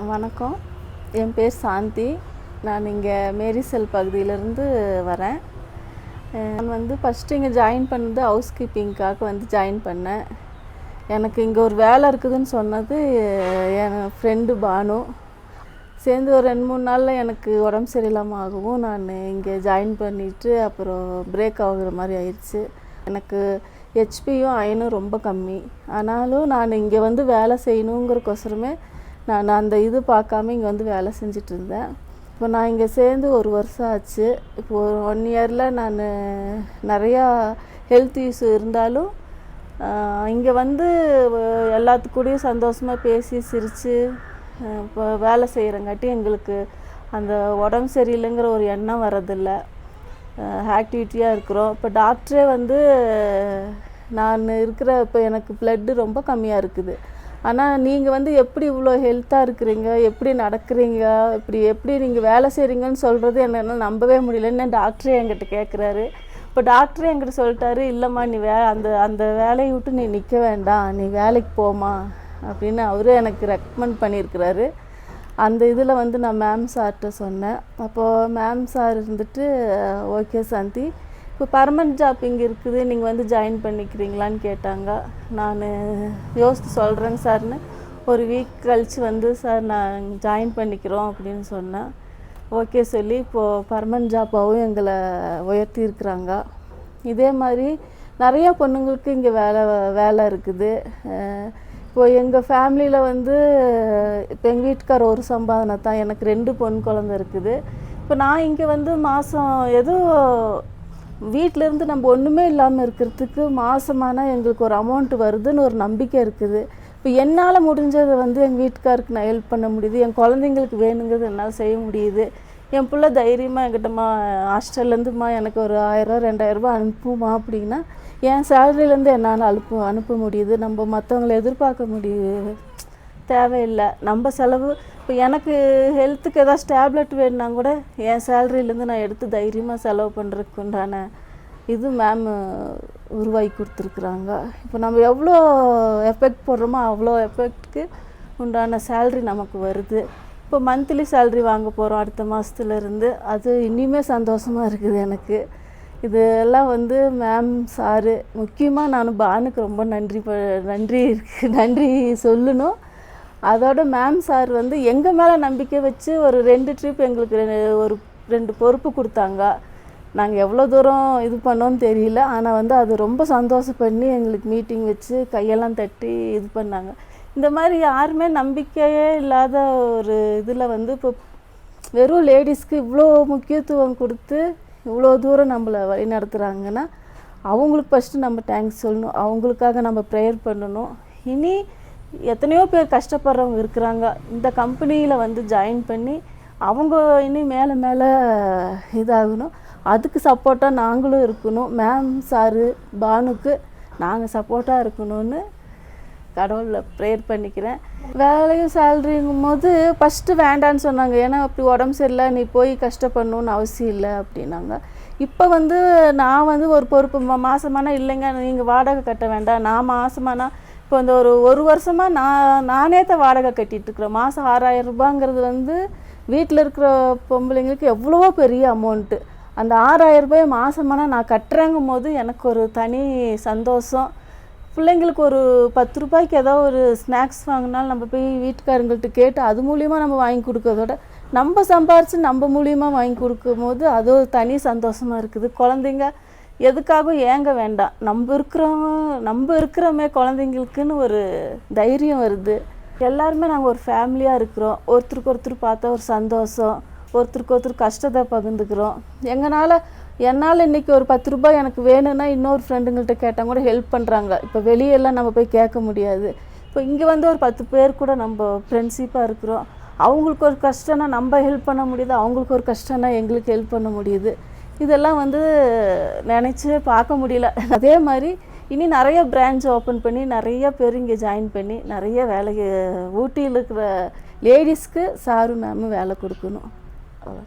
வணக்கம். என் பேர் சாந்தி. நான் இங்கே மேரிசெல் பகுதியிலேருந்து வரேன். நான் ஃபஸ்ட்டு இங்கே ஜாயின் பண்ணது ஹவுஸ் கீப்பிங்காக ஜாயின் பண்ணேன். எனக்கு இங்கே ஒரு வேலை இருக்குதுன்னு சொன்னது என் ஃப்ரெண்டு பானு. சேர்ந்து ஒரு 2-3 நாளில் எனக்கு உடம்பு சரியில்லாமல் ஆகவும் நான் இங்கே ஜாயின் பண்ணிவிட்டு அப்புறம் பிரேக் ஆகுற மாதிரி ஆயிடுச்சு. எனக்கு ஹெச்பியும் அயனும் ரொம்ப கம்மி. ஆனாலும் நான் இங்கே வேலை செய்யணுங்கிறக்கோசரமே நான் அந்த இது பார்க்காம இங்கே வேலை செஞ்சிட்ருந்தேன். இப்போ நான் இங்கே சேர்ந்து 1 வருஷம் ஆச்சு. இப்போது 1 இயரில் நான் நிறையா ஹெல்த் இஷ்யூ இருந்தாலும் இங்கே எல்லாத்துக்கூடையும் சந்தோஷமாக பேசி சிரித்து இப்போ வேலை செய்கிறங்காட்டி எங்களுக்கு அந்த உடம்பு சரியில்லைங்கிற ஒரு எண்ணம் வரதில்லை. ஆக்டிவிட்டியாக இருக்கிறோம். இப்போ டாக்டரே நான் இருக்கிற இப்போ எனக்கு ப்ளட்டு ரொம்ப கம்மியாக இருக்குது. ஆனால் நீங்கள் எப்படி இவ்வளோ ஹெல்த்தாக இருக்கிறீங்க, எப்படி நடக்கிறீங்க, எப்படி நீங்கள் வேலை செய்கிறீங்கன்னு சொல்கிறது என்னால் நம்பவே முடியலன்னு டாக்டரே என்கிட்ட கேட்குறாரு. இப்போ டாக்டரே என்கிட்ட சொல்லிட்டாரு, இல்லைம்மா நீ அந்த அந்த வேலையை விட்டு நீ நிற்க வேண்டாம், நீ வேலைக்கு போமா அப்படின்னு அவரே எனக்கு ரெக்கமெண்ட் பண்ணியிருக்கிறாரு. அந்த இதில் நான் மேம் சார்கிட்ட சொன்னேன். அப்போது மேம் சார் ஓகே சாந்தி, இப்போ பர்மனெண்ட் ஜாப் இங்கே இருக்குது, நீங்கள் ஜாயின் பண்ணிக்கிறீங்களான்னு கேட்டாங்க. நான் யோசித்து சொல்கிறேங்க சார்னு ஒரு வீக் கழித்து சார் நான் ஜாயின் பண்ணிக்கிறோம் அப்படின்னு சொன்னேன். ஓகே சொல்லி இப்போது பர்மனெண்ட் ஜாப்பாகவும் எங்களை உயர்த்தியிருக்கிறாங்க. இதே மாதிரி நிறையா பொண்ணுங்களுக்கு இங்கே வேலை இருக்குது. இப்போது எங்கள் ஃபேமிலியில் இப்போ எங்கள் வீட்டுக்கார ஒரு சம்பாதனை தான், எனக்கு 2 பொண் குழந்தை இருக்குது. இப்போ நான் இங்கே மாதம் ஏதோ வீட்டிலேருந்து நம்ம ஒன்றுமே இல்லாமல் இருக்கிறதுக்கு மாதமானால் எங்களுக்கு ஒரு அமௌண்ட்டு வருதுன்னு ஒரு நம்பிக்கை இருக்குது. இப்போ என்னால் முடிஞ்சதை எங்கள் வீட்டுக்காருக்கு நான் ஹெல்ப் பண்ண முடியுது, என் குழந்தைங்களுக்கு வேணுங்கிறது என்னால் செய்ய முடியுது. என் பிள்ளை தைரியமாக என்கிட்டம்மா ஹாஸ்டல்லேருந்துமா எனக்கு ஒரு 1000-2000 அனுப்புமா அப்படின்னா என் சேலரியிலேருந்து என்னால் அனுப்ப முடியுது. நம்ம மற்றவங்களை எதிர்பார்க்க தேவையில்லை. நம்ம செலவு இப்போ எனக்கு ஹெல்த்துக்கு ஏதாவது டேப்லெட் வேணுன்னா கூட என் சேலரியிலேருந்து நான் எடுத்து தைரியமாக செலவு பண்ணுறதுக்கு உண்டான இது மேம் உருவாக்கி கொடுத்துருக்குறாங்க. இப்போ நம்ம எவ்வளோ எஃபெக்ட் போடுறோமோ அவ்வளோ எஃபெக்ட்டுக்கு உண்டான சேல்ரி நமக்கு வருது. இப்போ மந்த்லி சேல்ரி வாங்க போகிறோம் அடுத்த மாதத்துலேருந்து. அது இனிமே சந்தோஷமாக இருக்குது எனக்கு. இதெல்லாம் மேம் சாரு, முக்கியமாக நான் பானுக்கு ரொம்ப நன்றி சொல்லணும். அதோட மேம் சார் எங்கள் மேலே நம்பிக்கை வச்சு ஒரு 2 ட்ரிப் எங்களுக்கு ஒரு 2 பொறுப்பு கொடுத்தாங்க. நாங்கள் எவ்வளோ தூரம் இது பண்ணோன்னு தெரியல. ஆனால் அது ரொம்ப சந்தோஷம் பண்ணி எங்களுக்கு மீட்டிங் வச்சு கையெல்லாம் தட்டி இது பண்ணாங்க. இந்த மாதிரி யாருமே நம்பிக்கையே இல்லாத ஒரு இதில் இப்போ வெறும் லேடிஸ்க்கு இவ்வளோ முக்கியத்துவம் கொடுத்து இவ்வளோ தூரம் நம்மளை வழி நடத்துகிறாங்கன்னா அவங்களுக்கு ஃபஸ்ட்டு நம்ம தேங்க்ஸ் சொல்லணும். அவங்களுக்காக நம்ம ப்ரேயர் பண்ணணும். இனி எத்தனையோ பேர் கஷ்டப்படுறவங்க இருக்கிறாங்க. இந்த கம்பெனியில் ஜாயின் பண்ணி அவங்க இனி மேலே மேலே இதாகணும். அதுக்கு சப்போர்ட்டாக நாங்களும் இருக்கணும். மேம் சாரு பானுக்கு நாங்கள் சப்போர்ட்டாக இருக்கணும்னு கடவுளில் ப்ரேயர் பண்ணிக்கிறேன். வேலையும் சேலரிங்கும் போது ஃபஸ்ட்டு வேண்டான்னு சொன்னாங்க. ஏன்னா அப்படி உடம்பு சரியில்லை, நீ போய் கஷ்டப்படணுன்னு அவசியம் இல்லை அப்படின்னாங்க. இப்போ நான் ஒரு பொறுப்பு மாதமானா இல்லைங்க நீங்கள் வாடகை கட்ட வேண்டாம், நான் மாதமானா இப்போ ஒரு வருஷமாக நானே தான் வாடகை கட்டிகிட்ருக்குறேன். மாதம் 6000 ரூபாங்கிறது வீட்டில் இருக்கிற பொம்பளைங்களுக்கு எவ்வளவோ பெரிய அமௌண்ட்டு. அந்த 6000 ரூபாய் மாதமானா நான் கட்டுறேங்கும் போது எனக்கு ஒரு தனி சந்தோஷம். பிள்ளைங்களுக்கு ஒரு 10 ரூபாய்க்கு ஏதோ ஒரு ஸ்நாக்ஸ் வாங்கினாலும் நம்ம போய் வீட்டுக்காரங்கள்ட்ட கேட்டு அது மூலியமாக நம்ம வாங்கி கொடுக்கறதோட நம்ம சம்பாரித்து நம்ம மூலியமாக வாங்கி கொடுக்கும் போது அது ஒரு தனி சந்தோஷமாக இருக்குது. குழந்தைங்க எதுக்காகவும் ஏங்க வேண்டாம், நம்ம இருக்கிறோமே குழந்தைங்களுக்குன்னு ஒரு தைரியம் வருது. எல்லாருமே நாங்கள் ஒரு ஃபேமிலியாக இருக்கிறோம். ஒருத்தருக்கு ஒருத்தர் பார்த்தா ஒரு சந்தோஷம், ஒருத்தருக்கு ஒருத்தர் கஷ்டத்தை பகிர்ந்துக்கிறோம். என்னால் இன்றைக்கி ஒரு 10 ரூபாய் எனக்கு வேணும்னா இன்னொரு ஃப்ரெண்டுங்கள்ட்ட கேட்டால் கூட ஹெல்ப் பண்ணுறாங்க. இப்போ வெளியெல்லாம் நம்ம போய் கேட்க முடியாது. இப்போ இங்கே ஒரு 10 பேர் கூட நம்ம ஃப்ரெண்ட்ஷிப்பாக இருக்கிறோம். அவங்களுக்கு ஒரு கஷ்டம்னா நம்ம ஹெல்ப் பண்ண முடியுது, அவங்களுக்கு ஒரு கஷ்டம்னா எங்களுக்கு ஹெல்ப் பண்ண முடியுது. இதெல்லாம் நினச்சி பார்க்க முடியல. அதே மாதிரி இனி நிறைய பிரான்ச் ஓப்பன் பண்ணி நிறைய பேர் இங்கே ஜாயின் பண்ணி நிறைய வேலைக்கு ஊட்டியில் இருக்கிற லேடிஸ்க்கு சாரு மேமும் வேலை கொடுக்கணும். அவ்வளோ.